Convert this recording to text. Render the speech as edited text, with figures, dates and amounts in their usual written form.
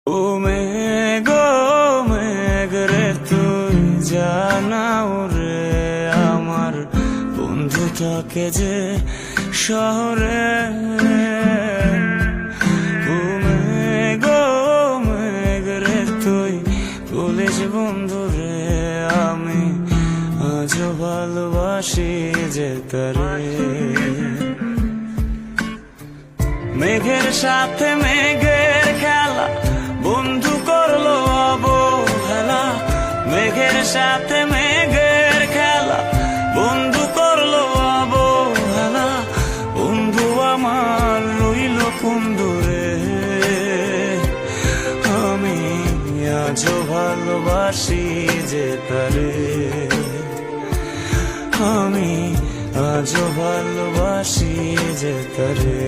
ও মেঘো মেঘ রে তুই জানাও রে আমার বন্ধু থাকে যে শহরে। ও মেঘো মেঘ রে তুই বলিস বন্ধু রে আমি আজও ভালোবাসি যে তারে। মেঘের সাথে মেঘের খেলা বন্ধু করলো অবহেলা। মেঘের সাথে মেঘের খেলা বন্ধু করলো অবহেলা। বন্ধু আমার রইল কোন দূরে আমি আজও ভালোবাসি যে তারে। আমি আজও ভালোবাসি যে তারে।